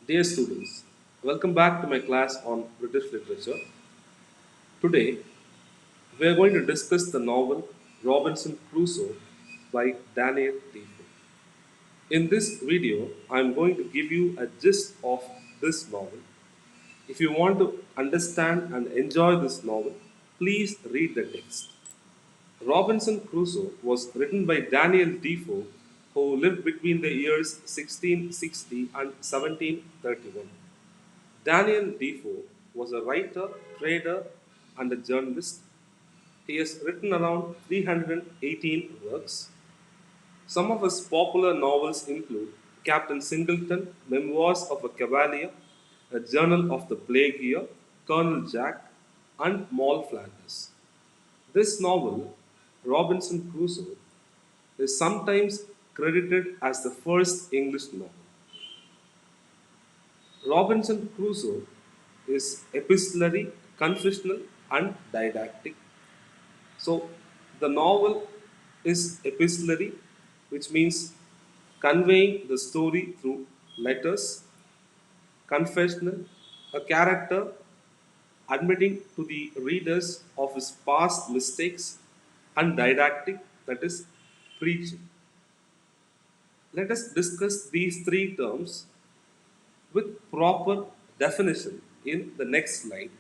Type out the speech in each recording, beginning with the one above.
Dear students, welcome back to my class on British literature. Today, we are going to discuss the novel Robinson Crusoe by Daniel Defoe. In this video, I am going to give you a gist of this novel. If you want to understand and enjoy this novel, please read the text. Robinson Crusoe was written by Daniel Defoe, who lived between the years 1660 and 1731. Daniel Defoe was a writer, trader, and a journalist. He has written around 318 works. Some of his popular novels include Captain Singleton, Memoirs of a Cavalier, A Journal of the Plague Year, Colonel Jack, and Moll Flanders. This novel, Robinson Crusoe, is sometimes credited as the first English novel. Robinson Crusoe is epistolary, confessional, and didactic. So, the novel is epistolary, which means conveying the story through letters, confessional, a character admitting to the readers of his past mistakes, and didactic, that is, preaching. Let us discuss these three terms with proper definition in the next slide.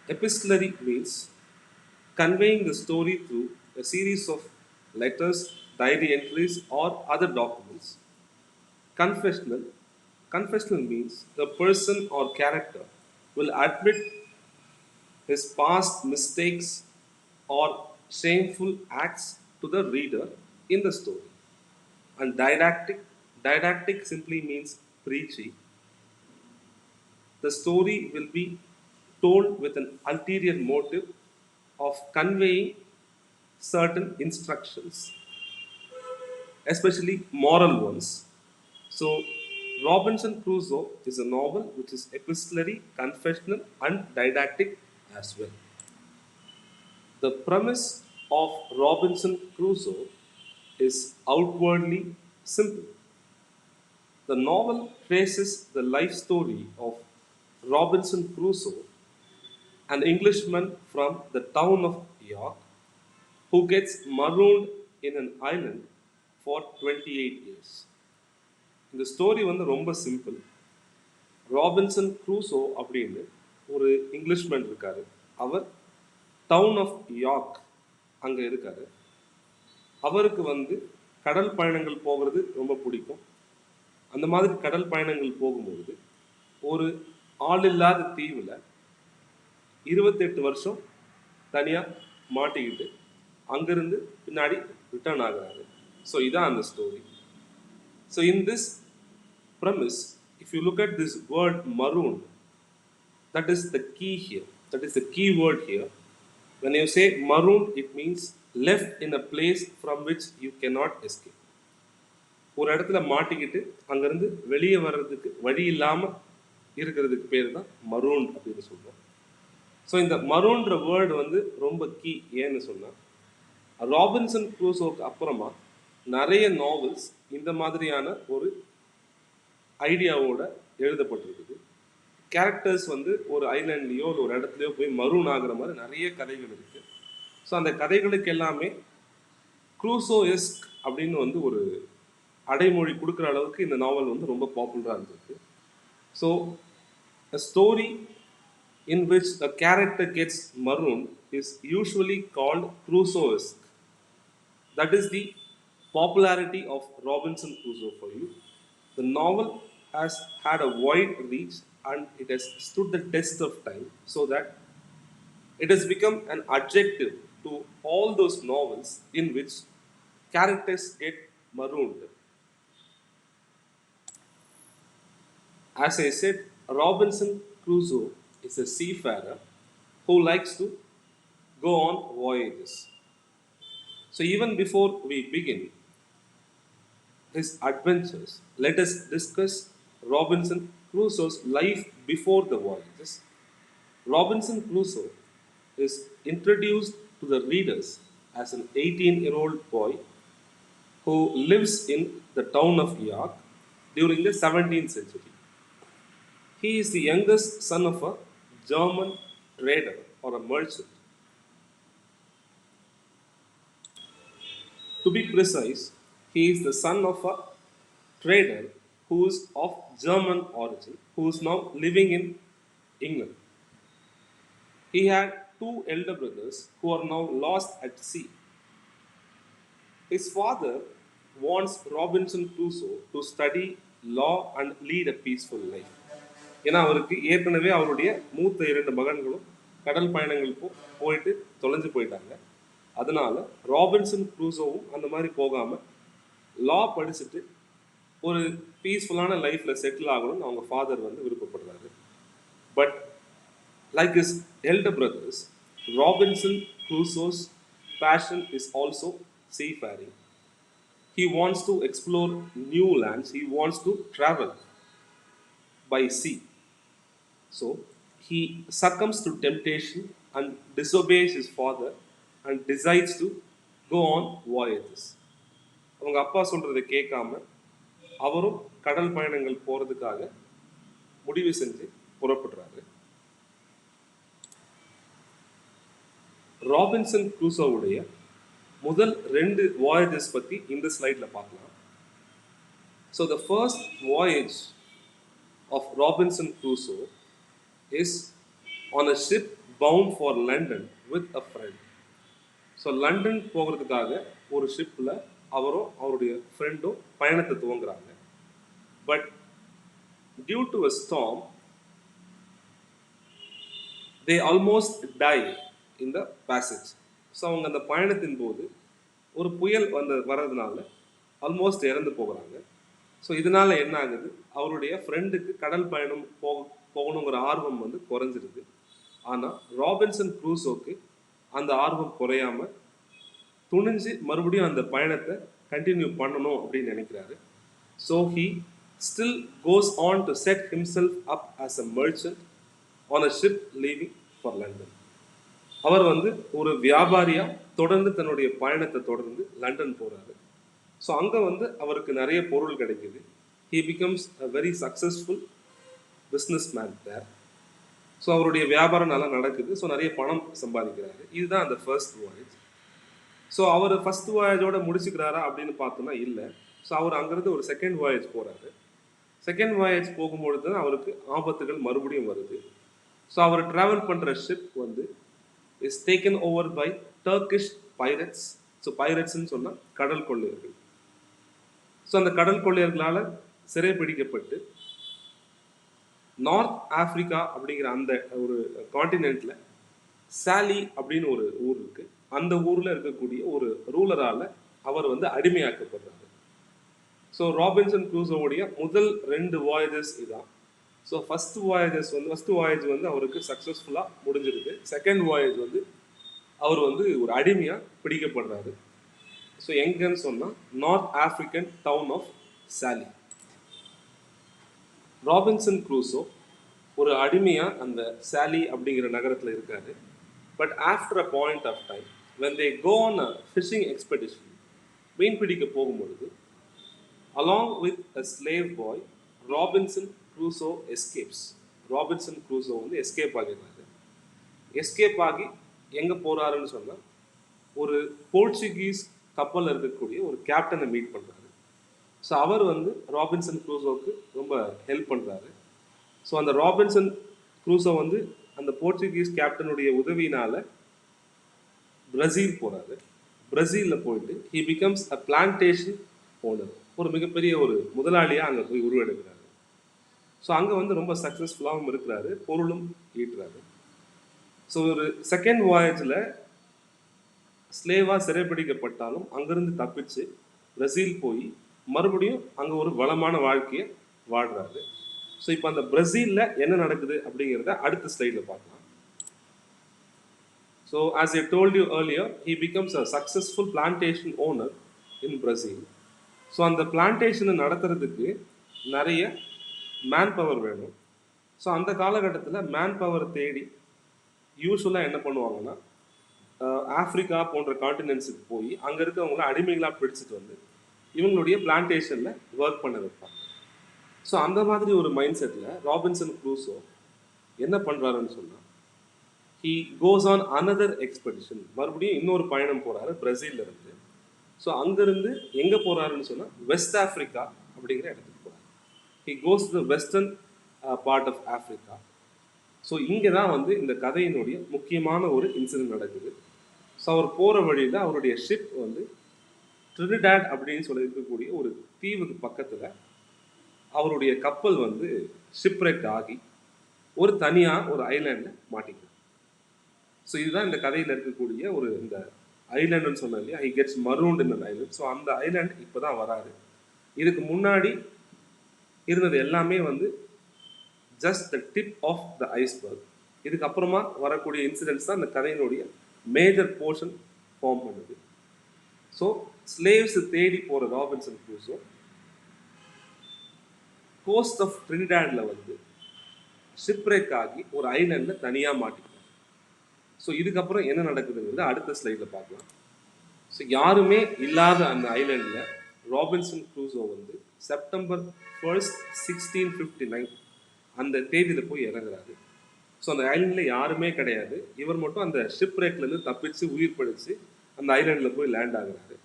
Epistolary means conveying the story through a series of letters, diary entries, or other documents. Confessional. Confessional means the person or character will admit his past mistakes or shameful acts to the reader in the story. And didactic simply means preachy. The story will be told with an ulterior motive of conveying certain instructions, especially moral ones. So, Robinson Crusoe is a novel which is epistolary, confessional, and didactic as well. The premise of Robinson Crusoe is outwardly simple. The novel traces the life story of Robinson Crusoe, an Englishman from the town of York who gets marooned in an island for 28 years. இந்த story வந்து ரொம்ப simple. Robinson Crusoe அப்படின்னு ஒரு Englishman இருக்காரு. அவர் down of York அங்கே இருக்காரு. அவருக்கு வந்து கடல் பயணங்கள் போகிறது ரொம்ப பிடிக்கும். அந்த மாதிரி கடல் பயணங்கள் போகும்பொழுது ஒரு ஆள் இல்லாத தீவில் 28 வருஷம் தனியாக மாட்டிக்கிட்டு அங்கிருந்து பின்னாடி ரிட்டர்ன் ஆகுறாரு. ஸோ இதான் அந்த story. So in this premise, if you look at this word maroon, that is the key here. That is the key word here. When you say maroon, it means left in a place from which you cannot escape. ஒரு இடத்துல மாட்டிக்கிட்டு அங்கேருந்து வெளியே வர்றதுக்கு வழி இல்லாமல் இருக்கிறதுக்கு பேர் தான் மரூன் அப்படின்னு சொல்லுவோம். ஸோ இந்த மரூன்ற வேர்டு வந்து ரொம்ப கீ. ஏன்னு சொன்னால் ராபின்சன் க்ரூசோக்கு அப்புறமா நிறைய நாவல்ஸ் இந்த மாதிரியான ஒரு ஐடியாவோட எழுதப்பட்டிருக்குது. கேரக்டர்ஸ் வந்து ஒரு ஐலாண்ட்லேயோ ஒரு இடத்துலையோ போய் மரூன் ஆகிற மாதிரி நிறைய கதைகள் இருக்குது. ஸோ அந்த கதைகளுக்கு எல்லாமே க்ரூசோ எஸ்க் அப்படின்னு வந்து ஒரு அடைமொழி கொடுக்குற அளவுக்கு இந்த நாவல் வந்து ரொம்ப பாப்புலராக இருந்திருக்கு. So a story in which a character gets marooned is usually called Crusoesque. That is the popularity of Robinson Crusoe for you. The novel has had a wide reach and it has stood the test of time, so that it has become an adjective to all those novels in which characters get marooned. As I said, Robinson Crusoe is a seafarer who likes to go on voyages. So, even before we begin his adventures, let us discuss Robinson Crusoe's life before the voyages. Robinson Crusoe is introduced to the readers as an 18-year-old boy who lives in the town of York during the 17th century. He is the youngest son of a German trader or a merchant. To be precise, he is the son of a trader who is of German origin, who is now living in England. He had two elder brothers who are now lost at sea. His father wants Robinson Crusoe to study law and lead a peaceful life. ஏன்னா அவருக்கு ஏற்கனவே அவருடைய மூத்த இரண்டு மகன்களும் கடல் பயணங்கள் போயிட்டு தொலைஞ்சு போயிட்டாங்க. அதனால ராபின்சன் க்ரூசோவும் அந்த மாதிரி போகாமல் லா படிச்சுட்டு ஒரு பீஸ்ஃபுல்லான லைஃப்பில் செட்டில் ஆகணும்னு அவங்க ஃபாதர் வந்து விருப்பப்படுறாரு. But like his elder brothers, Robinson Crusoe's passion is also seafaring. He wants to explore new lands, he wants to travel by sea. So he succumbs to temptation and disobeys his father and decides to go on voyages. அவங்க அப்பா சொல்றதை கேட்காம அவரும் கடல் பயணங்கள் போறதுக்காக முடிவு செஞ்சு புறப்படுறாரு. ராபின்சன் க்ரூசோவுடைய முதல் 2 voyages பத்தி இந்த ஸ்லைட்ல பார்க்கலாம். So the first voyage of Robinson Crusoe is on a ship bound for London with a friend. So London போகிறதுக்காக ஒரு ஷிப்பில் அவரும் அவருடைய ஃப்ரெண்டும் பயணத்தை துவங்குறாங்க. But due to a storm they almost die in the passage. So அவங்க அந்த பயணத்தின் போது ஒரு புயல் வர்றதுனால ஆல்மோஸ்ட் இறந்து போகிறாங்க. ஸோ இதனால் என்ன ஆகுது, அவருடைய ஃப்ரெண்டுக்கு கடல் பயணம் போகணுங்கிற ஆர்வம் வந்து குறைஞ்சிருது. ஆனால் ராபின்சன் க்ரூசோக்கு அந்த ஆர்வம் குறையாமல் துணிஞ்சு மறுபடியும் அந்த பயணத்தை கண்டினியூ பண்ணணும் அப்படின்னு நினைக்கிறாரு. So he still goes on to set himself up as a merchant on a ship leaving for London. அவர் வந்து ஒரு வியாபாரியாக தொடர்ந்து தன்னுடைய பயணத்தை தொடர்ந்து லண்டன் போகிறாரு. ஸோ அங்கே வந்து அவருக்கு நிறைய பொருள் கிடைக்குது. He becomes a very successful business man there. So அவருடைய வியாபாரம் நல்லா நடக்குது. ஸோ நிறைய பணம் சம்பாதிக்கிறாரு. இதுதான் அந்த ஃபர்ஸ்ட் வாயேஜ். ஸோ அவர் ஃபர்ஸ்ட் வாயேஜோட முடிச்சுக்கிறாரா அப்படின்னு பார்த்தோம்னா இல்லை. ஸோ அவர் அங்கேருந்து ஒரு செகண்ட் வாயேஜ் போகிறாரு. செகண்ட் வாயேஜ் போகும்பொழுது தான் அவருக்கு ஆபத்துகள் மறுபடியும் வருது. ஸோ அவர் ட்ராவல் பண்ணுற ஷிப் வந்து is taken over by Turkish pirates. So பைரட்ஸ்ன்னு சொன்னால் கடல் கொள்ளையர்கள். ஸோ அந்த கடல் கொள்ளையர்களால் சிறைப்பிடிக்கப்பட்டு நார்த் ஆஃப்ரிக்கா அப்படிங்கிற அந்த ஒரு காண்டினென்ட்ல சாலி அப்படின்னு ஒரு ஊர் இருக்கு. அந்த ஊர்ல இருக்கக்கூடிய ஒரு ரூலரால அவர் வந்து அடிமையாக்கப்படுறாரு. ஸோ ராபின்சன் க்ரூசோவுடைய முதல் 2 voyages இதான். ஸோ ஃபர்ஸ்ட் வாயேஜ் வந்து அவருக்கு சக்ஸஸ்ஃபுல்லாக முடிஞ்சிருக்கு. செகண்ட் வாயேஜ் வந்து அவர் வந்து ஒரு அடிமையாக பிடிக்கப்படுறாரு. ஸோ எங்கன்னு சொன்னால் North African town of Sallee. Robinson Crusoe ஒரு அடிமையாக அந்த சாலி அப்படிங்கிற நகரத்தில் இருக்காரு. But after a point of time when they go on a fishing expedition, மீன் பிடிக்க போகும்பொழுது along with a slave boy, Robinson Crusoe escapes. Robinson Crusoe வந்து எஸ்கேப் ஆகிடுறாரு. எஸ்கேப் ஆகி எங்கே போகிறாருன்னு சொன்னால் ஒரு போர்ச்சுகீஸ் கப்பலில் இருக்கக்கூடிய ஒரு கேப்டனை மீட் பண்ணுறாரு. ஸோ அவர் வந்து ராபின்சன் க்ரூசோவுக்கு ரொம்ப ஹெல்ப் பண்ணுறாரு. ஸோ அந்த ராபின்சன் க்ரூசோ வந்து அந்த போர்ச்சுகீஸ் கேப்டனுடைய உதவியினால் பிரசீல் போகிறாரு. பிரசீலில் போயிட்டு he becomes a plantation owner. ஒரு மிகப்பெரிய ஒரு முதலாளியாக அங்கே போய் உருவெடுக்கிறாரு. ஸோ அங்கே வந்து ரொம்ப சக்ஸஸ்ஃபுல்லாகவும் இருக்கிறாரு, பொருளும் ஈட்டுறாரு. ஸோ ஒரு செகண்ட் வாயேஜில் ஸ்லேவாக சிறைப்பிடிக்கப்பட்டாலும் அங்கேருந்து தப்பிச்சு பிரசீல் போய் மறுபடியும் அங்கே ஒரு வளமான வாழ்க்கையை வாழ்கிறாரு. ஸோ இப்போ அந்த பிரசீலில் என்ன நடக்குது அப்படிங்கிறத அடுத்த ஸ்லைடில் பார்க்கலாம். So as I told you earlier, he becomes a successful plantation owner in Brazil. So அந்த பிளான்டேஷனை நடத்துறதுக்கு நிறைய மேன் பவர் வேணும். ஸோ அந்த காலகட்டத்தில் மேன் பவர் தேடி யூஸ்வலாக என்ன பண்ணுவாங்கன்னா ஆஃப்ரிக்கா போன்ற காண்டினென்ட்ஸுக்கு போய் அங்கே இருக்கவங்கள அடிமைகளாக பிடிச்சிட்டு வந்து இவங்களுடைய பிளான்டேஷனில் ஒர்க் பண்ண வைப்பாங்க. ஸோ அந்த மாதிரி ஒரு மைண்ட் செட்டில் ராபின்சன் க்ரூசோ என்ன பண்ணுறாருன்னு சொன்னால், he goes on another expedition, மறுபடியும் இன்னொரு பயணம் போகிறாரு பிரேசில்ல இருந்து. ஸோ அங்கேருந்து எங்கே போகிறாருன்னு சொன்னால் வெஸ்ட் ஆஃப்ரிக்கா அப்படிங்கிற இடத்துக்கு போகிறார். He goes to the western part of Africa. So இங்கே தான் வந்து இந்த கதையினுடைய முக்கியமான ஒரு இன்சிடென்ட் நடக்குது. ஸோ அவர் போகிற வழியில் அவருடைய ஷிப் வந்து ட்ரினிடாட் அப்படின்னு சொல்லி இருக்கக்கூடிய ஒரு தீவுக்கு பக்கத்தில் அவருடைய கப்பல் வந்து ஷிப்ரெக் ஆகி ஒரு தனியாக ஒரு ஐலாண்டில் மாட்டிக்கிறார். ஸோ இதுதான் இந்த கதையில் இருக்கக்கூடிய ஒரு இந்த ஐலாண்டுன்னு சொன்னேன் இல்லையா, he gets marooned in an island. So அந்த ஐலாண்ட் இப்போ தான் வராரு. இதுக்கு முன்னாடி இருந்தது எல்லாமே வந்து just the tip of the iceberg. இதுக்கப்புறமா வரக்கூடிய இன்சிடென்ட்ஸ் தான் இந்த கதையினுடைய மேஜர் போர்ஷன் ஃபார்ம் பண்ணுது. ஸோ ஸ்லேவ்ஸ் தேடி போகிற ராபின்சன் க்ரூசோ கோஸ்ட் ஆஃப் ட்ரினிடாடில் வந்து ஷிப்ரேக் ஆகி ஒரு ஐலாண்டில் தனியாக மாட்டிக்கிறார். ஸோ இதுக்கப்புறம் என்ன நடக்குதுங்கிறது அடுத்த ஸ்லைடில் பார்க்கலாம். ஸோ யாருமே இல்லாத அந்த ஐலாண்டில் ராபின்சன் க்ரூசோ வந்து செப்டம்பர் 1, 1659 அந்த தேதியில் போய் இறங்குறாரு. ஸோ அந்த ஐலாண்டில் யாருமே கிடையாது. இவர் மட்டும் அந்த ஷிப்ரேக்லேருந்து தப்பிச்சு உயிர் பழிச்சு அந்த ஐலாண்டில் போய் லேண்ட் ஆகுறாரு.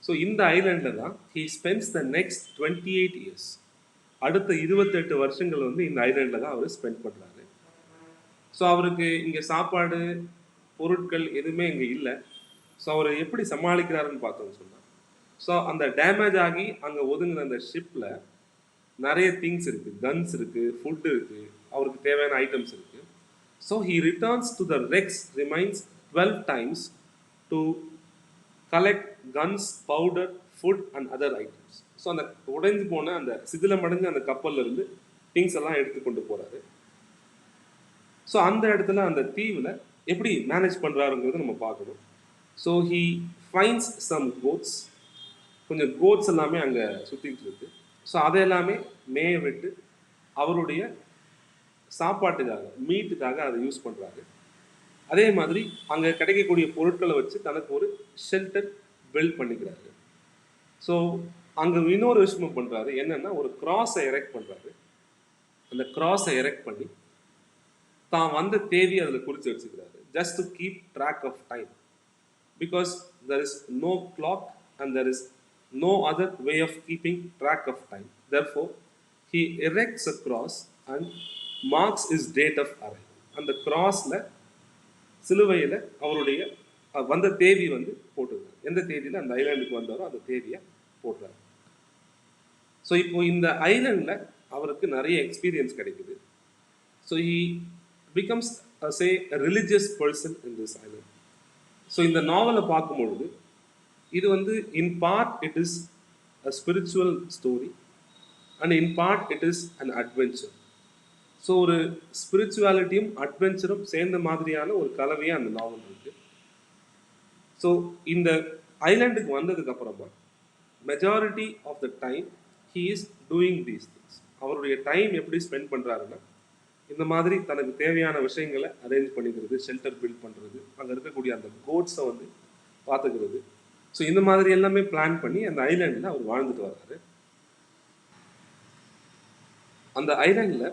ஸோ இந்த ஐலாண்டில் தான் he spends the next 28 years. அடுத்த 28 வருஷங்கள் வந்து இந்த ஐலாண்டில் தான் அவர் ஸ்பெண்ட் பண்ணுறாரு. ஸோ அவருக்கு இங்கே சாப்பாடு பொருட்கள் எதுவுமே இங்கே இல்லை. ஸோ அவர் எப்படி சமாளிக்கிறாருன்னு பார்த்தோம்னு சொன்னால், ஸோ அந்த டேமேஜ் ஆகி அங்கே ஒதுங்கின அந்த ஷிப்பில் நிறைய திங்ஸ் இருக்குது, கன்ஸ் இருக்குது, ஃபுட்டு இருக்குது, அவருக்கு தேவையான ஐட்டம்ஸ் இருக்குது. So he returns to the wrecks remains 12 times to collect guns, powder, food and other items. So அந்த உடைஞ்சு போன அந்த சிதிலமடைஞ்ச அந்த கப்பலில் இருந்து திங்ஸ் எல்லாம் எடுத்துக்கொண்டு போகிறாரு. ஸோ அந்த இடத்துல அந்த தீவில் எப்படி மேனேஜ் பண்ணுறாருங்கிறத நம்ம பார்க்கணும். So he finds some goats, கொஞ்சம் கோட்ஸ் எல்லாமே அங்கே சுற்றிட்டு இருக்கு. ஸோ அதையெல்லாமே மேய விட்டு அவருடைய சாப்பாட்டுக்காக, மீட்டுக்காக அதை யூஸ் பண்ணுறாரு. அதே மாதிரி அங்கே கிடைக்கக்கூடிய பொருட்களை வச்சு தனக்கு ஒரு ஷெல்டர் பில்ட் பண்ணிக்கிறாரு. ஸோ அங்கே இன்னொரு விஷயமும் பண்ணுறாரு, என்னென்னா ஒரு கிராஸை எரெக்ட் பண்ணுறாரு. அந்த கிராஸை எரெக்ட் பண்ணி தான் வந்த தேதி அதில் குறித்து வச்சுக்கிறாரு, just to keep track of time, because there is no clock and there is no other way of keeping track of time. Therefore, he erects a cross and marks his date of arrival. அந்த கிராஸில் சிலுவையில் அவருடைய வந்த தேதி வந்து போட்டுருக்காரு. எந்த தேதியில் அந்த ஐலாண்டுக்கு வந்தாரோ அந்த தேதியை போட்டுறாரு. ஸோ இப்போ இந்த ஐலாண்டில் அவருக்கு நிறைய எக்ஸ்பீரியன்ஸ் கிடைக்குது. So he becomes say religious person in this island. So இந்த நாவலை பார்க்கும்பொழுது இது வந்து இன் part it is a spiritual story and in part it is an adventure. So ஒரு ஸ்பிரிச்சுவாலிட்டியும் அட்வென்ச்சரும் சேர்ந்த மாதிரியான ஒரு கலவையாக அந்த நாவல் இருக்குது. ஸோ இந்த ஐலாண்டுக்கு வந்ததுக்கு அப்புறமா majority of the time he is doing these things. அவருடைய டைம் எப்படி ஸ்பெண்ட் பண்ணுறாருன்னா, இந்த மாதிரி தனக்கு தேவையான விஷயங்களை அரேஞ்ச் பண்ணிக்கிறது, ஷெல்டர் பில்ட் பண்ணுறது, அங்கே இருக்கக்கூடிய அந்த கோட்ஸை வந்து பார்த்துக்கிறது. ஸோ இந்த மாதிரி எல்லாமே பிளான் பண்ணி அந்த ஐலாண்டில் அவர் வாழ்ந்துட்டு வர்றாரு. அந்த ஐலாண்டில்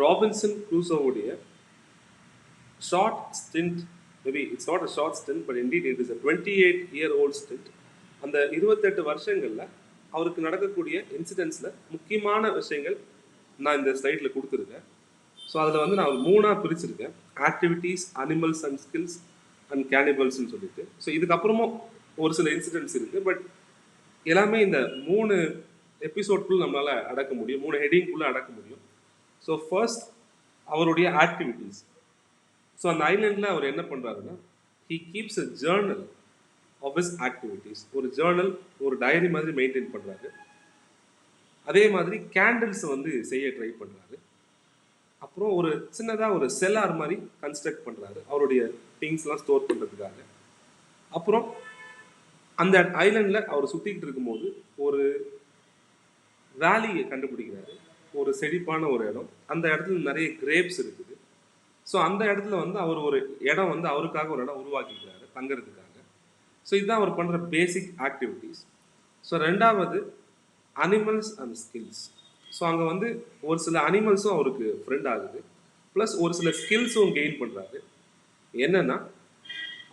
ராபின்சன் க்ரூசோவுடைய short stint, maybe it's not a short stint but indeed it is a 28-year-old stint. அந்த 28 வருஷங்களில் அவருக்கு நடக்கக்கூடிய இன்சிடென்ட்ஸில் முக்கியமான விஷயங்கள் நான் இந்த ஸ்லைடில் கொடுத்துருக்கேன். ஸோ அதில் வந்து நான் 3ஆக பிரிச்சிருக்கேன், activities, animals and skills and கேனிபல்ஸ்ன்னு சொல்லிட்டு. ஸோ இதுக்கப்புறமும் ஒரு சில இன்சிடென்ட்ஸ் இருக்குது, பட் எல்லாமே இந்த 3 எபிசோட்குள்ள நம்மளால் அடக்க முடியும், 3 ஹெட்டிங்குள்ளே அடக்க முடியும். ஸோ ஃபர்ஸ்ட் அவருடைய ஆக்டிவிட்டீஸ். ஸோ அந்த ஐலாண்டில் அவர் என்ன பண்ணுறாருன்னா, he keeps a journal of his activities. ஒரு ஜேர்னல், ஒரு டைரி மாதிரி மெயின்டைன் பண்ணுறாரு. அதே மாதிரி கேண்டில்ஸை வந்து செய்ய ட்ரை பண்ணுறாரு. அப்புறம் ஒரு சின்னதாக ஒரு செல்லார் மாதிரி கன்ஸ்ட்ரக்ட் பண்ணுறாரு அவருடைய திங்ஸ்லாம் ஸ்டோர் பண்ணுறதுக்காக. அப்புறம் அந்த ஐலாண்டில் அவர் சுற்றிக்கிட்டு இருக்கும்போது ஒரு வேலியை கண்டுபிடிக்கிறாரு, ஒரு செழிப்பான ஒரு இடம். அந்த இடத்துல நிறைய கிரேப்ஸ் இருக்குது. ஸோ அந்த இடத்துல வந்து அவர் ஒரு இடம் வந்து அவருக்காக ஒரு இடம் உருவாக்கிக்கிறாரு தங்கிறதுக்காக. ஸோ இதுதான் அவர் பண்ணுற பேசிக் ஆக்டிவிட்டீஸ். ஸோ ரெண்டாவது அனிமல்ஸ் அண்ட் ஸ்கில்ஸ். ஸோ அங்கே வந்து ஒரு சில அனிமல்ஸும் அவருக்கு ஃப்ரெண்ட் ஆகுது, ப்ளஸ் ஒரு சில ஸ்கில்ஸும் கெயின் பண்ணுறாரு. என்னன்னா,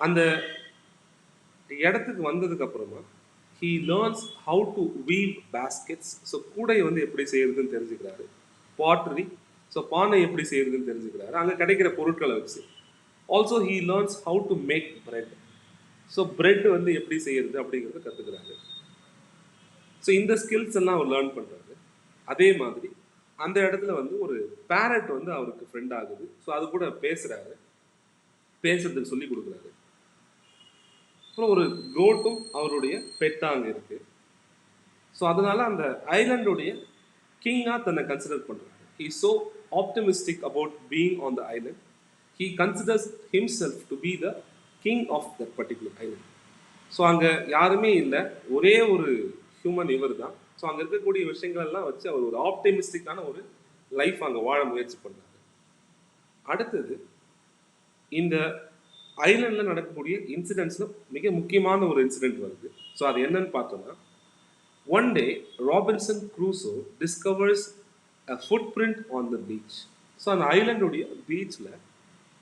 அந்த இடத்துக்கு வந்ததுக்கு அப்புறமா he learns how to we've baskets. So கூடை வந்து எப்படி செய்யறதுன்னு தெரிஞ்சுக்கிறாரு. பாட்ரி, ஸோ பானை எப்படி செய்யறதுன்னு தெரிஞ்சுக்கிறாரு அங்கே கிடைக்கிற பொருட்களை வச்சு. Also he learns how to make bread. So bread வந்து எப்படி செய்யறது அப்படிங்கிறத கற்றுக்கிறாரு. ஸோ இந்த ஸ்கில்ஸ் எல்லாம் அவர் லேர்ன் பண்ணுறாரு. அதே மாதிரி அந்த இடத்துல வந்து ஒரு பேரட் வந்து அவருக்கு ஃப்ரெண்ட் ஆகுது. ஸோ அது கூட பேசுகிறாரு, பேசுறதுக்கு சொல்லி கொடுக்குறாரு. அப்புறம் ஒரு கோட்டும் அவருடைய பெட்டாக அங்கே இருக்கு. ஸோ அதனால அந்த ஐலண்டுடைய கிங்காக தன்னை கன்சிடர் பண்ணுறாரு. He so optimistic about being on the island. He considers himself to be the king of that particular island. So அங்கே யாருமே இல்லை, ஒரே ஒரு ஹியூமன் இவர் தான். ஸோ அங்கே இருக்கக்கூடிய விஷயங்கள் எல்லாம் வச்சு அவர் ஒரு ஆப்டமிஸ்டிக்கான ஒரு லைஃப் அங்கே வாழ முயற்சி பண்ணுறாரு. அடுத்தது இந்த ஐலண்டில் நடக்கக்கூடிய இன்சிடென்ட்ஸில் மிக முக்கியமான ஒரு இன்சிடென்ட் வருது. ஸோ அது என்னன்னு பார்த்தோம்னா, one day Robinson Crusoe discovers a food print on the beach. So அந்த ஐலண்டுடைய பீச்சில்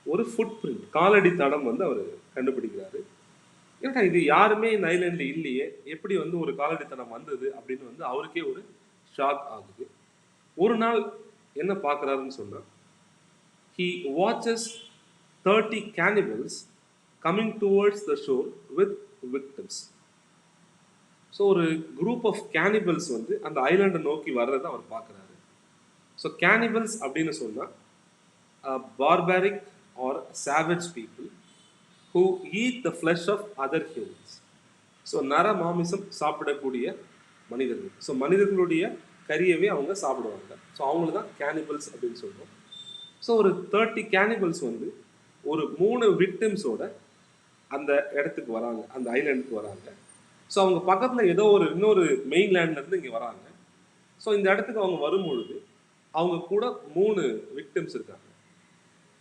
ஒரு ஃபுட் பிரிண்ட், காலடி தடம் வந்து அவர் கண்டுபிடிக்கிறாரு. ஏன்னா இது யாருமே இந்த ஐலண்டில் இல்லையே, எப்படி வந்து ஒரு காலடி தடம் வந்தது அப்படின்னு வந்து அவருக்கே ஒரு ஷாக் ஆகுது. ஒரு நாள் என்ன பார்க்குறாருன்னு சொன்னால், he watches 30 cannibals coming towards the shore with victims. So ஒரு குரூப் ஆஃப் கேனிபல்ஸ் வந்து அந்த ஐலாண்டை நோக்கி வர்றதை அவர் பார்க்குறாரு. ஸோ கேனிபல்ஸ் அப்படின்னு சொன்னால் barbaric or savage people who eat the flesh of other humans. So நர மாமிசம் சாப்பிடக்கூடிய மனிதர்கள். ஸோ மனிதர்களுடைய கறியவே அவங்க சாப்பிடுவாங்க. ஸோ அவங்கள தான் கேனிபல்ஸ் அப்படின்னு சொல்கிறோம். ஸோ ஒரு 30 கேனிபல்ஸ் வந்து ஒரு 3 விக்டிம்ஸோட அந்த இடத்துக்கு வராங்க, அந்த ஐலாண்டுக்கு வராங்க. ஸோ அவங்க பக்கத்தில் ஏதோ ஒரு இன்னொரு மெயின்லேண்ட்லேருந்து இங்கே வராங்க. ஸோ இந்த இடத்துக்கு அவங்க வரும்பொழுது அவங்க கூட 3 விக்டிம்ஸ் இருக்காங்க.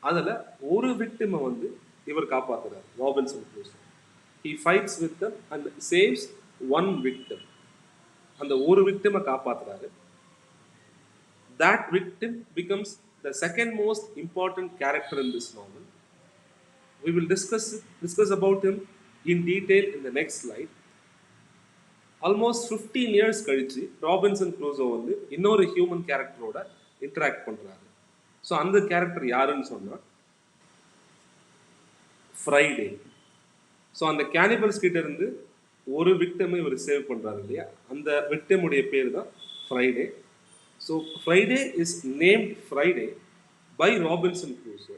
அதில் ஒரு விக்டிமை வந்து இவர் காப்பாற்றுறார், Robinson Crusoe. He fights with them and saves one victim. அந்த ஒரு விக்டிமை காப்பாற்றுறாரு. That victim becomes the second most important character in this novel. We will discuss about him in detail in the next slide. Almost 15 years கழிச்சு Robinson Crusoe வந்து இன்னொரு human கேரக்டரோட interact பண்ணுறாரு. So அந்த கேரக்டர் யாருன்னு சொன்னால் ஃப்ரைடே. ஸோ அந்த cannibals கிட்ட இருந்து ஒரு விக்டமை இவர் சேவ் பண்ணுறாரு இல்லையா, அந்த விக்டமுடைய பேர் தான் Friday. So Friday is named Friday by Robinson Crusoe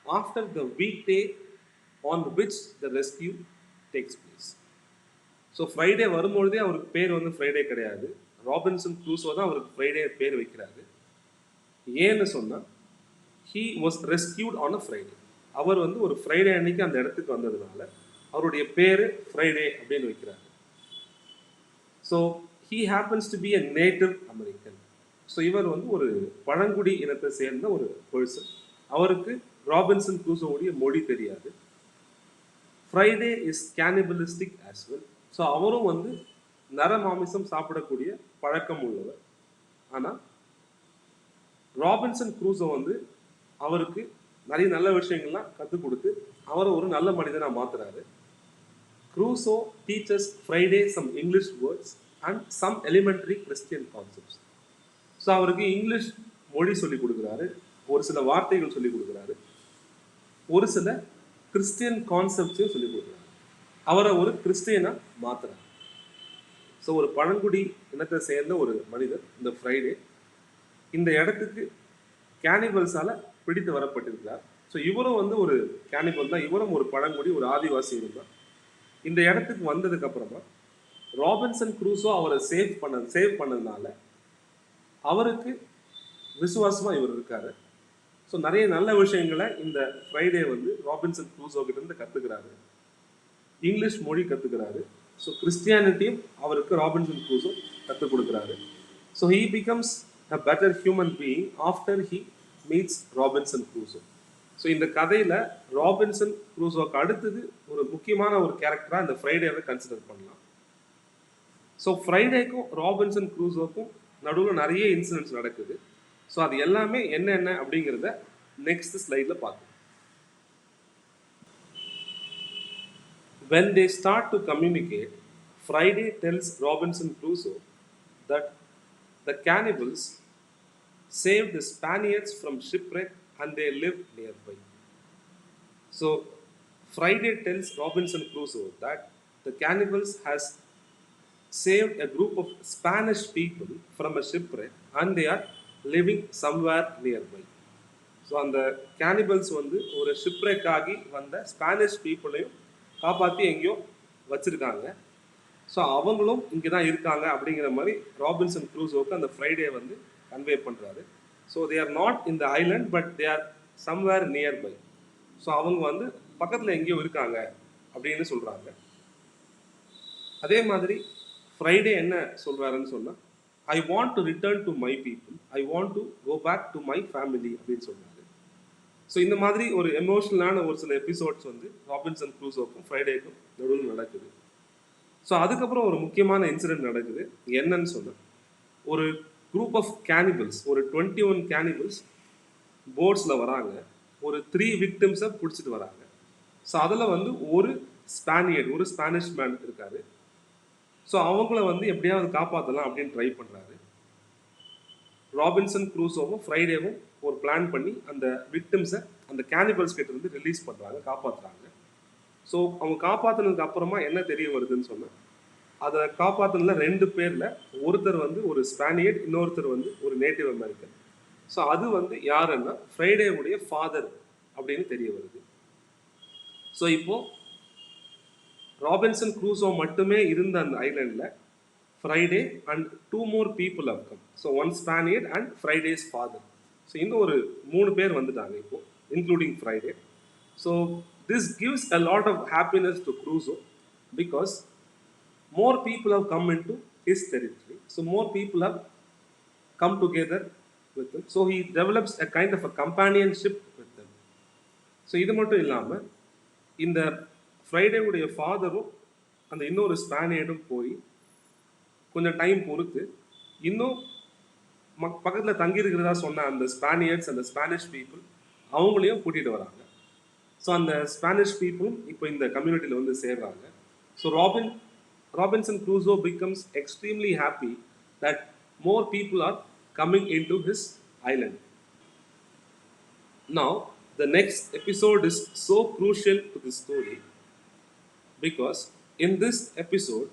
after the week day on which the rescue takes place. So Friday வரும்பொழுதே அவருக்கு பேர் வந்து ஃப்ரைடே கிடையாது, ராபின்சன் க்ரூசோ தான் அவருக்கு ஃப்ரைடே பேர் வைக்கிறாரு. ஏன்னு சொன்னால் he was rescued on a Friday. அவர் வந்து ஒரு ஃப்ரைடே அன்னைக்கு அந்த இடத்துக்கு வந்ததுனால அவருடைய பேர் ஃப்ரைடே அப்படின்னு வைக்கிறாரு. So he happens to be a native American. So இவர் வந்து ஒரு பழங்குடி இனத்தை சேர்ந்த ஒரு பர்சன். அவருக்கு ராபின்சன் க்ரூசோவுடைய மொழி தெரியாது. Friday is cannibalistic as well. So அவரும் வந்து நர மாமிசம் சாப்பிடக்கூடிய பழக்கம் உள்ளவர். ஆனால் ராபின்சன் க்ரூசோ வந்து அவருக்கு நிறைய நல்ல விஷயங்கள்லாம் கற்றுக் கொடுத்து அவரை ஒரு நல்ல மனிதனாக மாற்றுறாரு. Crusoe teaches Friday some English words and some elementary Christian concepts. So அவருக்கு இங்கிலீஷ் மொழி சொல்லிக் கொடுக்குறாரு, ஒரு சில வார்த்தைகள் சொல்லிக் கொடுக்குறாரு, ஒரு சில கிறிஸ்டியன் கான்செப்ட்ஸையும் சொல்லிக் கொடுக்குறாரு. அவரை ஒரு கிறிஸ்டியனாக மாற்றுறாரு. ஸோ ஒரு பழங்குடி இனத்தை சேர்ந்த ஒரு மனிதர் இந்த ஃப்ரைடே இந்த இடத்துக்கு கேனிபல்ஸால் பிடித்து வரப்பட்டிருக்கிறார். ஸோ இவரும் வந்து ஒரு கேனிபல் தான், இவரும் ஒரு பழங்குடி, ஒரு ஆதிவாசி இருந்தார். இந்த இடத்துக்கு வந்ததுக்கு அப்புறமா ராபின்சன் க்ரூசோ அவரை சேவ் பண்ணதுனால அவருக்கு விசுவாசமாக இவர் இருக்காரு. ஸோ நிறைய நல்ல விஷயங்களை இந்த ஃப்ரைடே வந்து ராபின்சன் க்ரூசோ கிட்ட இருந்து கற்றுக்கிறாரு. இங்கிலீஷ் மொழி கற்றுக்கிறாரு. ஸோ கிறிஸ்டியானிட்டியும் அவருக்கு ராபின்சன் க்ரூசோ கற்றுக் கொடுக்குறாரு. So he becomes a better human being after he meets Robinson Crusoe. So இந்த கதையில் ராபின்சன் க்ரூசோக்கு அடுத்தது ஒரு முக்கியமான ஒரு கேரக்டராக இந்த ஃப்ரைடேவை கன்சிடர் பண்ணலாம். ஸோ ஃப்ரைடேக்கும் ராபின்சன் க்ரூசோக்கும் நடுவில் நிறைய இன்சிடென்ட்ஸ் நடக்குது. ஸோ அது எல்லாமே என்னென்ன அப்படிங்கிறத நெக்ஸ்ட் ஸ்லைடில் பார்க்கலாம். When they start to communicate, Friday tells Robinson Crusoe that the cannibals saved the Spaniards from shipwreck and they lived nearby. So Friday tells Robinson Crusoe that the cannibals has saved a group of Spanish people from a shipwreck and they are living somewhere nearby. So அந்த cannibals வந்து ஒரு shipwreck ஆகி வந்த Spanish பீப்புளையும் காப்பாற்றி எங்கேயோ வச்சுருக்காங்க. So அவங்களும் இங்கே தான் இருக்காங்க அப்படிங்கிற மாதிரி ராபின்சன் க்ரூசோவுக்கு அந்த ஃப்ரைடே வந்து கன்வே பண்ணுறாரு. So they are not in the Island but they are somewhere nearby. So அவங்க வந்து பக்கத்தில் எங்கேயோ இருக்காங்க அப்படின்னு சொல்கிறாங்க. அதே மாதிரி ஃப்ரைடே என்ன சொல்கிறாருன்னு சொன்னால், I want to return to my people, I want to go back to my family அப்படின்னு சொல்கிறாரு. ஸோ இந்த மாதிரி ஒரு எமோஷனலான ஒரு சில எபிசோட்ஸ் வந்து ராபின்சன் க்ரூசோக்கும் ஃப்ரைடேக்கும் நடுவில் நடக்குது. ஸோ அதுக்கப்புறம் ஒரு முக்கியமான இன்சிடென்ட் நடக்குது. என்னன்னு சொன்னால், ஒரு குரூப் ஆஃப் கேனிபல்ஸ், ஒரு 21 கேனிபல்ஸ் போட்ஸில் வராங்க. ஒரு 3 விக்டிம்ஸை பிடிச்சிட்டு வராங்க. ஸோ அதில் வந்து ஒரு ஸ்பானியர்டு, ஒரு ஸ்பானிஷ் மேன் இருக்காரு. ஸோ அவங்கள வந்து எப்படியாவது காப்பாற்றலாம் அப்படின்னு ட்ரை பண்ணுறாரு. ராபின்சன் க்ரூசோவும் ஃப்ரைடேவும் ஒரு பிளான் பண்ணி அந்த விக்டிம்ஸை அந்த கேனிபல்ஸ் கிட்ட இருந்து ரிலீஸ் பண்ணுறாங்க, காப்பாற்றுறாங்க. ஸோ அவங்க காப்பாற்றினதுக்கு அப்புறமா என்ன தெரிய வருதுன்னு சொன்னால், அதை காப்பாற்றினதுல 2 பேரில் ஒருத்தர் வந்து ஒரு ஸ்பானியர்ட், இன்னொருத்தர் வந்து ஒரு நேட்டிவ் அமெரிக்கன். ஸோ அது வந்து யாருன்னா ஃப்ரைடேவுடைய ஃபாதர் அப்படின்னு தெரிய வருது. ஸோ இப்போது ராபின்சன் க்ரூசோ மட்டுமே இருந்த அந்த ஐலண்டில் Friday and 2 more people have come. So 1 Spaniard and Friday's father. So இன்னும் ஒரு 3 பேர் வந்துட்டாங்க இப்போது, including Friday. So this gives a lot of happiness to Crusoe because more people have come into his territory. So more people have come together with him. So he develops a kind of a companionship with them. So இது மட்டும் இல்லாமல் இந்த ஃப்ரைடேவுடைய ஃபாதரும் அந்த இன்னொரு ஸ்பானியர்டும் போய் கொஞ்சம் time பொறுத்து இன்னும் பக்கத்தில் தங்கியிருக்கிறதா சொன்ன அந்த ஸ்பானியர்ட்ஸ், அந்த ஸ்பானிஷ் பீப்புள் அவங்களையும் கூட்டிகிட்டு வராங்க. ஸோ அந்த ஸ்பானிஷ் பீப்புளும் இப்போ இந்த கம்யூனிட்டியில் வந்து சேர்றாங்க. So Robinson Crusoe becomes extremely happy that more people are coming into his island. Now, the next episode is so crucial to this story because in this episode,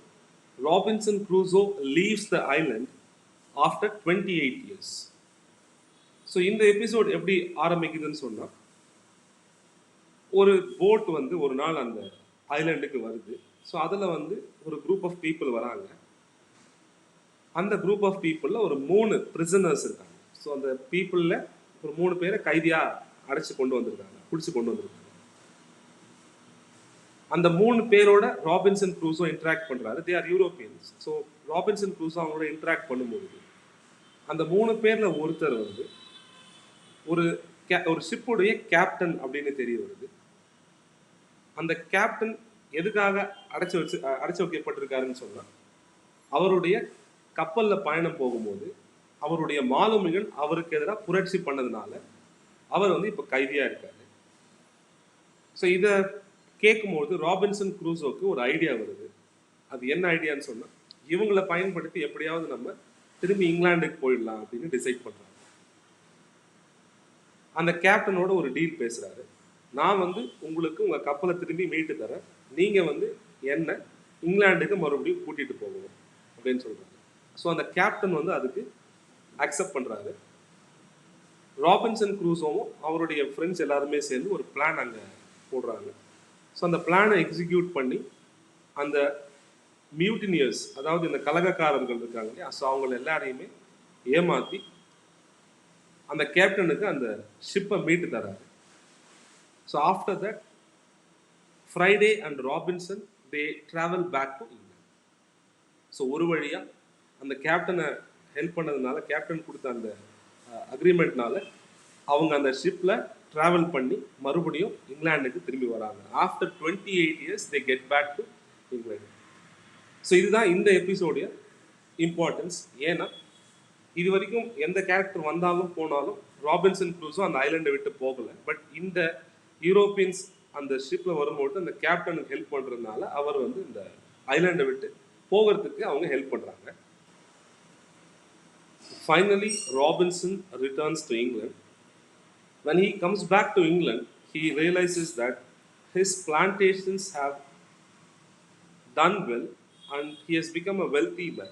Robinson Crusoe leaves the island after 28 years. So இந்த episode எப்படி ஆரம்பிக்குதுன்னு சொன்னால், ஒரு boat வந்து ஒரு நாள் அந்த ஐலண்டுக்கு வருது. So அதில் வந்து ஒரு குரூப் ஆஃப் பீப்புள் வராங்க. அந்த குரூப் ஆஃப் பீப்புளில் ஒரு 3 பிரிசனர்ஸ் இருக்காங்க. ஸோ அந்த பீப்புளில் ஒரு 3 பேரை கைதியாக அடைச்சி கொண்டு வந்திருக்காங்க, பிடிச்சி கொண்டு வந்திருக்காங்க. அந்த 3 பேரோட ராபின்சன் க்ரூசோ இன்ட்ராக்ட் பண்ணுறாரு. They are Europeans. So Robinson Crusoe அவங்களோட இன்ட்ராக்ட் பண்ணும்போது அந்த 3 பேரில் ஒருத்தர் வந்து ஒரு ஷிப்புடைய கேப்டன் அப்படின்னு தெரிய வருது. அந்த கேப்டன் எதுக்காக அடைச்சி வைக்கப்பட்டிருக்காருன்னு சொன்னால், அவருடைய கப்பலில் பயணம் போகும்போது அவருடைய மாலுமிகள் அவருக்கு எதிராக புரட்சி பண்ணதுனால அவர் வந்து இப்போ கைதியாக இருக்காரு. ஸோ இதை கேட்கும்போது ராபின்சன் க்ரூசோக்கு ஒரு ஐடியா வருது. அது என்ன ஐடியான்னு சொன்னால், இவங்களை பயன்படுத்தி எப்படியாவது நம்ம திரும்பி இங்கிலாந்துக்கு போயிடலாம் அப்படின்னு டிசைட் பண்ணுறாங்க. அந்த கேப்டனோட ஒரு டீல் பேசுகிறாரு. நான் வந்து உங்களுக்கு உங்கள் கப்பலை திரும்பி மீட்டு தரேன், நீங்கள் வந்து என்ன இங்கிலாந்துக்கு மறுபடியும் கூட்டிகிட்டு போகணும் அப்படின்னு சொல்கிறாங்க. ஸோ அந்த கேப்டன் வந்து அதுக்கு அக்செப்ட் பண்ணுறாரு. ராபின்சன் க்ரூசோவும் அவருடைய ஃப்ரெண்ட்ஸ் எல்லாருமே சேர்ந்து ஒரு பிளான் அங்கே போடுறாங்க. ஸோ அந்த பிளானை எக்ஸிக்யூட் பண்ணி அந்த மியூட்டினியர்ஸ், அதாவது இந்த கலகக்காரர்கள் இருக்காங்க இல்லையா, ஸோ அவங்கள எல்லாரையுமே ஏமாற்றி அந்த கேப்டனுக்கு அந்த ஷிப்பை மீட்டு தராரு. So after that Friday and Robinson they travel back to England. So ஒரு வழியாக அந்த கேப்டனை ஹெல்ப் பண்ணதுனால, கேப்டன் கொடுத்த அந்த அக்ரிமெண்ட்னால அவங்க அந்த ஷிப்பில் ட்ராவல் பண்ணி மறுபடியும் இங்கிலாந்துக்கு திரும்பி வராங்க. After 28 years they get back to England. So இதுதான் இந்த எபிசோடைய இம்பார்ட்டன்ஸ். ஏன்னா இது வரைக்கும் எந்த கேரக்டர் வந்தாலும் போனாலும் ராபின்சன் க்ரூஸோ அந்த ஐலாண்டை விட்டு போகலை. பட் இந்த யூரோப்பியன்ஸ் அந்த ஷிப்பில் வரும்போது அந்த கேப்டனுக்கு ஹெல்ப் பண்ணுறதுனால அவர் வந்து இந்த ஐலாண்டை விட்டு போகிறதுக்கு அவங்க ஹெல்ப் பண்ணுறாங்க. Finally Robinson returns to England. When he comes back to England, he realizes that his plantations have done well and he has become a wealthy man.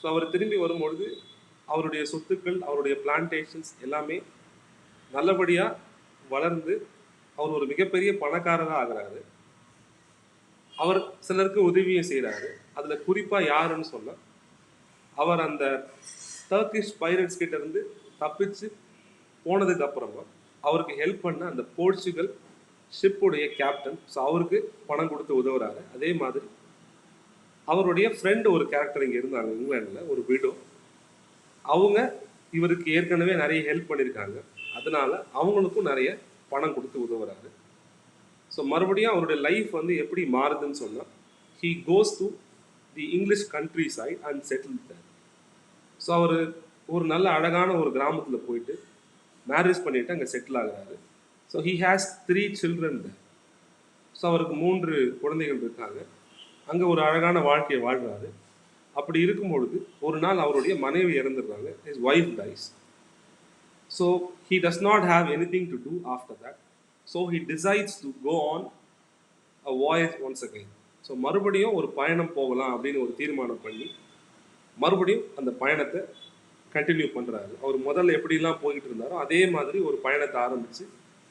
So அவர் திரும்பி வரும்பொழுது அவருடைய சொத்துக்கள், அவருடைய பிளான்டேஷன்ஸ் எல்லாமே நல்லபடியாக வளர்ந்து அவர் ஒரு மிகப்பெரிய பணக்காரராக ஆகிறாரு. அவர் சிலருக்கு உதவியும் செய்கிறாரு. அதில் குறிப்பாக யாருன்னு சொன்னால், அவர் அந்த டர்க்கிஷ் பைரட்ஸ் கிட்ட இருந்து தப்பிச்சு போனதுக்கு அப்புறமா அவருக்கு ஹெல்ப் பண்ண அந்த போர்ச்சுகல் ஷிப்புடைய கேப்டன், ஸோ அவருக்கு பணம் கொடுத்து உதவுறாரு. அதே மாதிரி அவருடைய ஃப்ரெண்டு ஒரு கேரக்டர் இங்கே இருந்தாங்க இங்கிலாண்டில், ஒரு விடோ. அவங்க இவருக்கு ஏற்கனவே நிறைய ஹெல்ப் பண்ணியிருக்காங்க, அதனால அவங்களுக்கும் நிறைய பணம் கொடுத்து உதவுறாரு. ஸோ மறுபடியும் அவருடைய லைஃப் வந்து எப்படி மாறுதுன்னு சொன்னால், he goes to the English countryside and settle there. So அவர் ஒரு நல்ல அழகான ஒரு கிராமத்தில் போயிட்டு மேரேஜ் பண்ணிவிட்டு அங்கே செட்டில் ஆகிறாரு. So he has 3 children there. So அவருக்கு 3 குழந்தைகள் இருக்காங்க. அங்கே ஒரு அழகான வாழ்க்கையை வாழ்கிறாரு. அப்படி இருக்கும்பொழுது ஒரு நாள் அவருடைய மனைவி இறந்துடுறாங்க. His wife dies. So he does not have anything to do after that. So he decides to go on a voyage once again. ஸோ மறுபடியும் ஒரு பயணம் போகலாம் அப்படின்னு ஒரு தீர்மானம் பண்ணி மறுபடியும் அந்த பயணத்தை கண்டினியூ பண்ணுறாரு. அவர் முதல்ல எப்படிலாம் போய்கிட்டு இருந்தாரோ அதே மாதிரி ஒரு பயணத்தை ஆரம்பித்து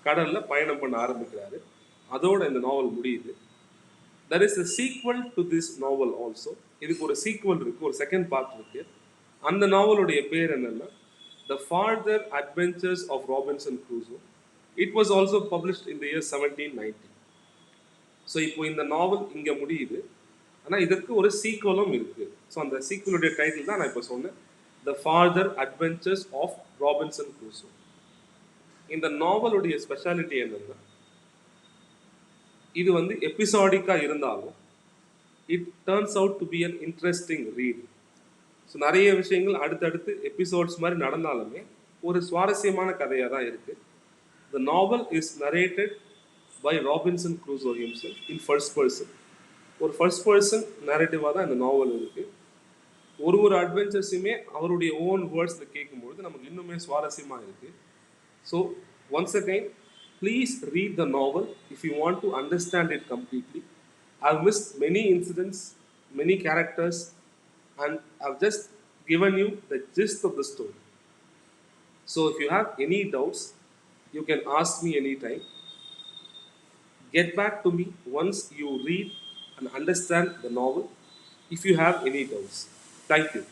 கடலில் பயணம் பண்ண ஆரம்பிக்கிறாரு. அதோட இந்த நாவல் முடியுது. there is a sequel to this novel also. இதுக்கு ஒரு சீக்வல் இருக்குது, ஒரு செகண்ட் பார்ட் இருக்குது. அந்த நாவலுடைய பேர் என்னென்னா The Further Adventures of Robinson Crusoe. It was also published in the year 1790. So இப்போ இந்த நாவல் இங்கே முடியுது, ஆனால் இதற்கு ஒரு சீக்வலும் இருக்குது. ஸோ அந்த சீக்வலுடைய டைட்டில் தான் நான் இப்போ சொன்னேன், The Further Adventures of Robinson Crusoe. இந்த நாவலுடைய ஸ்பெஷாலிட்டி என்னென்னா, இது வந்து எபிசாடிக்காக இருந்தாலும் it turns out to be an interesting read. So நிறைய விஷயங்கள் அடுத்தடுத்து எபிசோட்ஸ் மாதிரி நடந்தாலுமே ஒரு சுவாரஸ்யமான கதையாக தான் இருக்குது. The novel is narrated by Robinson Crusoe himself in first person. ஒரு ஃபர்ஸ்ட் பர்சன் நரேட்டிவாக தான் இந்த நாவல் இருக்குது. ஒரு அட்வென்ச்சர்ஸுமே அவருடைய ஓன் வேர்ட்ஸில் கேட்கும்பொழுது நமக்கு இன்னுமே சுவாரஸ்யமாக இருக்குது. So once again, please read the novel if you want to understand it completely. I've missed many incidents, many characters, and I've just given you the gist of the story. So if you have any doubts, you can ask me anytime. Get back to me once you read and understand the novel if you have any doubts. Thank you.